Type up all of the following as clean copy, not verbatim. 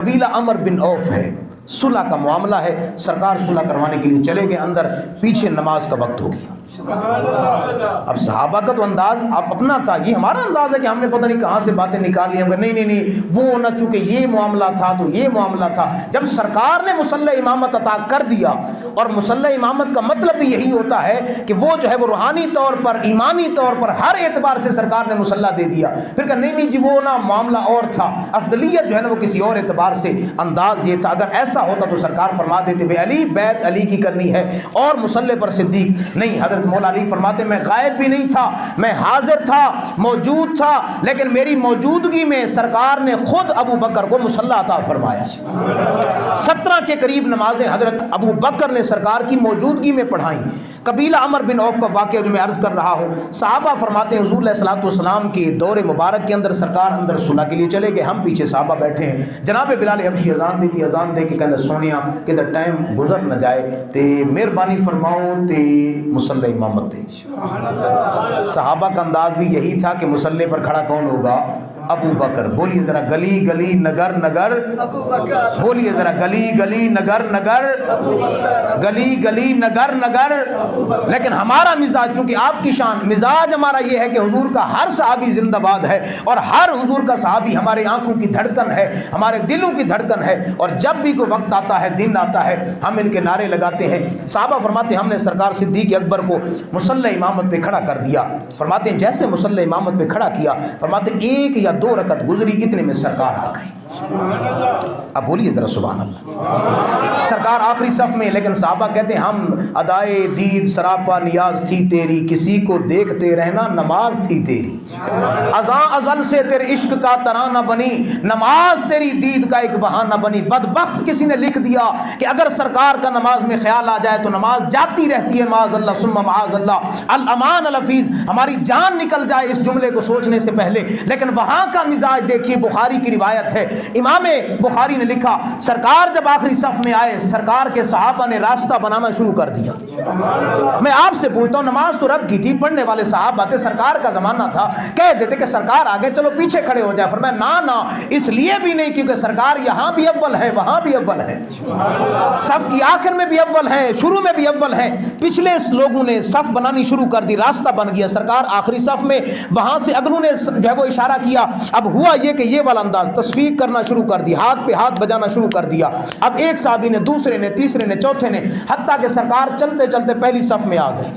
قبیلہ عمر بن عوف ہے، صلح کا معاملہ ہے، سرکار صلح کروانے کے لیے چلے گئے اندر، پیچھے نماز کا وقت ہو گیا۔ اب صحابہ کا تو انداز اپنا تھا، یہ ہمارا انداز ہے کہ ہم نے پتہ نہیں کہاں سے باتیں نکال لی، ہم کہا نہیں وہ نہ، چونکہ یہ معاملہ تھا تو یہ معاملہ تھا۔ جب سرکار نے مصلی امامت عطا کر دیا، اور مصلی امامت کا مطلب بھی یہی ہوتا ہے کہ وہ جو ہے وہ روحانی طور پر، ایمانی طور پر ہر اعتبار سے سرکار نے مصلی دے دیا، پھر کہا نہیں جی وہ نہ معاملہ اور تھا، افضلیت جو ہے نا وہ کسی اور اعتبار سے، انداز یہ تھا۔ اگر ایسا ہوتا تو سرکار فرما دیتے بے علی بیعت علی کی کرنی ہے، اور مصلی پر صدیق نہیں۔ حضرت مولا علی فرماتے میں غائب بھی نہیں تھا، میں حاضر تھا، موجود تھا، لیکن میری موجودگی میں سرکار نے خود ابو بکر کو مصلی عطا فرمایا۔ 17 کے قریب نمازیں حضرت ابو بکر نے سرکار کی موجودگی میں پڑھائیں۔ قبیلہ عمر بن عوف کا واقعہ جو میں عرض کر رہا ہوں، صحابہ فرماتے ہیں حضور علیہ الصلوۃ والسلام کے دور مبارک کے اندر سرکار اندر صلح کے لیے چلے گئے، ہم پیچھے صحابہ بیٹھے ہیں۔ جناب بلال حبشی اذان دیتی، اذان دے کے کہنا سونیا کہ ٹائم گزر نہ جائے تے مہربانی فرماؤ تے مصلی امامت تے۔ صحابہ کا انداز بھی یہی تھا کہ مصلی پر کھڑا کون ہوگا؟ ابو بکر۔ بولیے ذرا گلی گلی نگر نگر ابو بکر، بولیے ذرا گلی گلی نگر نگر ابو بکر، گلی گلی نگر نگر ابو بکر۔ لیکن ہمارا مزاج، چونکہ آپ کی شان مزاج ہمارا یہ ہے کہ حضور کا ہر صحابی زندہ باد ہے، اور ہر حضور کا صحابی ہمارے آنکھوں کی دھڑکن ہے، ہمارے دلوں کی دھڑکن ہے، اور جب بھی کوئی وقت آتا ہے، دن آتا ہے، ہم ان کے نعرے لگاتے ہیں۔ صحابہ فرماتے ہیں ہم نے سرکار صدیق اکبر کو مصلی امامت پہ کھڑا کر دیا۔ فرماتے ہیں جیسے مصلی امامت پہ کھڑا کیا، فرماتے ہیں 1 یا 2 رکعت گزری، اتنے میں سرکار آ گئی۔ اب بولیے ذرا سبحان اللہ۔ سرکار آخری صف میں، لیکن صحابہ کہتے ہیں ہم ادائے دید سراپا نیاز تھی تیری، کسی کو دیکھتے رہنا نماز تھی تیری، ازاں ازل سے تیرے عشق کا ترانہ بنی، نماز تیری دید کا ایک بہانہ بنی۔ بدبخت کسی نے لکھ دیا کہ اگر سرکار کا نماز میں خیال آ جائے تو نماز جاتی رہتی ہے، معاذ اللہ ثم معاذ اللہ، الامان الحفیظ، ہماری جان نکل جائے اس جملے کو سوچنے سے پہلے۔ لیکن وہاں کا مزاج دیکھیے، بخاری کی روایت ہے، امام بخاری نے لکھا سرکار جب آخری صف میں آئے، سرکار کے صحابہ نے راستہ بنانا شروع کر دیا۔ میں آپ سے پوچھتا ہوں، نماز تو رب کی تھی، پڑھنے والے صحابہ تھے، سرکار کا زمانہ تھا، کہہ دیتے کہ سرکار آگے چلو پیچھے کھڑے ہو جائے، فرمایا نا اس لیے بھی نہیں کیونکہ سرکار یہاں بھی اول ہے، وہاں بھی اول ہے، صف کی آخر میں بھی اول ہے، شروع میں بھی اول ہے۔ پچھلے لوگوں نے صف بنانی شروع کر دی، راستہ بن گیا، سرکار آخری صف میں، وہاں سے اگلوں نے جو ہے وہ اشارہ کیا۔ اب ہوا یہ کہ یہ والا انداز تصفیق کرنا شروع کر دی، ہاتھ پہ ہاتھ بجانا شروع کر دیا۔ اب ایک صحابی نے، دوسرے نے، تیسرے نے، چوتھے نے، حتیٰ کہ سرکار چلتے چلتے پہلی صف میں آ گئے۔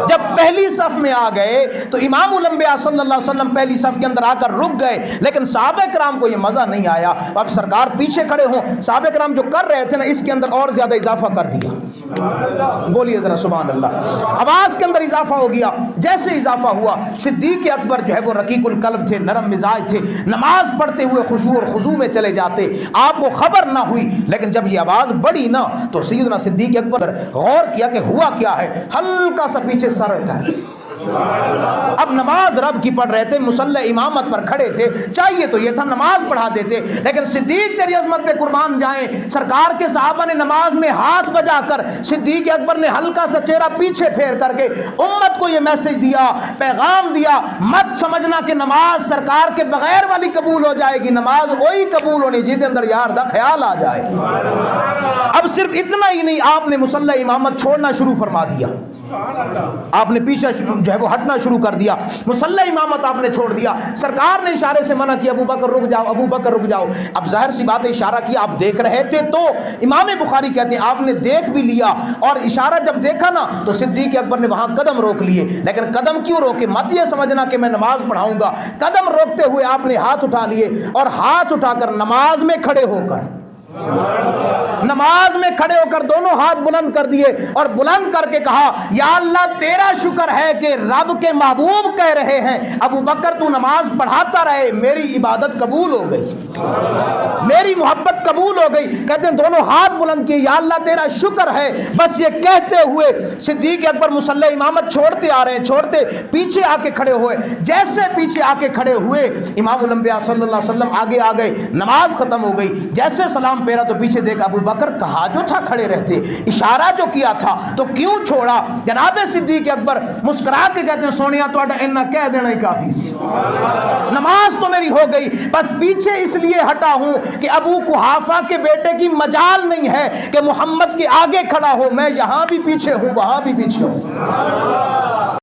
جب پہلی صف میں آ گئے تو امام الانبیاء صلی اللہ علیہ وسلم پہلی صف کے اندر آ کر رک گئے، لیکن صحابہ کرام کو یہ مزہ نہیں آیا۔ اب سرکار پیچھے کھڑے ہوں، صحابہ کرام جو کر رہے تھے نا، اس کے اندر اور زیادہ اضافہ کر دیا۔ بولیے ذرا سبحان اللہ۔ آواز کے اندر اضافہ ہو گیا۔ جیسے اضافہ ہوا، صدیق اکبر جو ہے وہ رقیق القلب تھے، نرم مزاج تھے، نماز پڑھتے ہوئے خشوع اور خضوع میں چلے جاتے، آپ کو خبر نہ ہوئی۔ لیکن جب یہ آواز بڑھی نا تو سیدنا صدیق اکبر غور کیا کہ ہوا کیا ہے، ہلکا سا پیچھے سر اٹھایا۔ اب نماز رب کی پڑھ رہے تھے، مصلی امامت پر کھڑے تھے، چاہیے تو یہ تھا نماز پڑھا دیتے، لیکن صدیق تیری عظمت پہ قربان جائیں، سرکار کے صحابہ نے نماز میں ہاتھ بجا کر، صدیق اکبر نے ہلکا سا چہرہ پیچھے پھیر کر کے امت کو یہ میسج دیا، پیغام دیا، مت سمجھنا کہ نماز سرکار کے بغیر والی قبول ہو جائے گی، نماز وہی قبول ہونی جہدے اندر یار دا خیال آ جائے۔ اب صرف اتنا ہی نہیں، آپ نے مصلی امامت چھوڑنا شروع فرما دیا، آپ نے پیچھے جو ہے وہ ہٹنا شروع کر دیا، مصلی امامت آپ نے چھوڑ دیا۔ سرکار نے اشارے سے منع کیا، ابو بکر رک جاؤ، ابو بکر رک جاؤ۔ اب ظاہر سی بات ہے، اشارہ کیا، آپ دیکھ رہے تھے تو امام بخاری کہتے ہیں آپ نے دیکھ بھی لیا، اور اشارہ جب دیکھا نا تو صدیق اکبر نے وہاں قدم روک لیے۔ لیکن قدم کیوں روکے؟ مت یہ سمجھنا کہ میں نماز پڑھاؤں گا، قدم روکتے ہوئے آپ نے ہاتھ اٹھا لیے، اور ہاتھ اٹھا کر نماز میں کھڑے ہو کر، نماز میں کھڑے ہو کر دونوں ہاتھ بلند کر دیے، اور بلند کر کے کہا یا اللہ تیرا شکر ہے کہ رب کے محبوب کہہ رہے ہیں ابو بکر تو نماز پڑھاتا رہے، میری عبادت قبول ہو گئی، میری محبت قبول ہو گئی. کہتے ہیں دونوں ہاتھ بلند کیے, یا اللہ تیرا شکر ہے. بس یہ کہتے ہوئے صدیق اکبر مصلی امامت چھوڑتے آ رہے ہیں, چھوڑتے پیچھے آ کے کھڑے ہوئے. جیسے پیچھے آ کے کھڑے ہوئے امام الانبیاء صلی اللہ علیہ وسلم آگے آ گئے, نماز ختم ہو گئی. جیسے سلام پھیرا تو پیچھے دیکھا ابو بکر کہا جو تھا کھڑے رہتے, اشارہ جو کیا تھا تو کیوں چھوڑا. جناب صدیق اکبر مسکرا کے کہتے ہیں سونیا تو اینا کہہ دینا ہی کافی سی, نماز تو میری ہو گئی, بس پیچھے اس لیے ہٹا ہوں کہ ابو قحافہ کے بیٹے کی مجال نہیں ہے کہ محمد کے آگے کھڑا ہو, میں یہاں بھی پیچھے ہوں وہاں بھی پیچھے ہوں.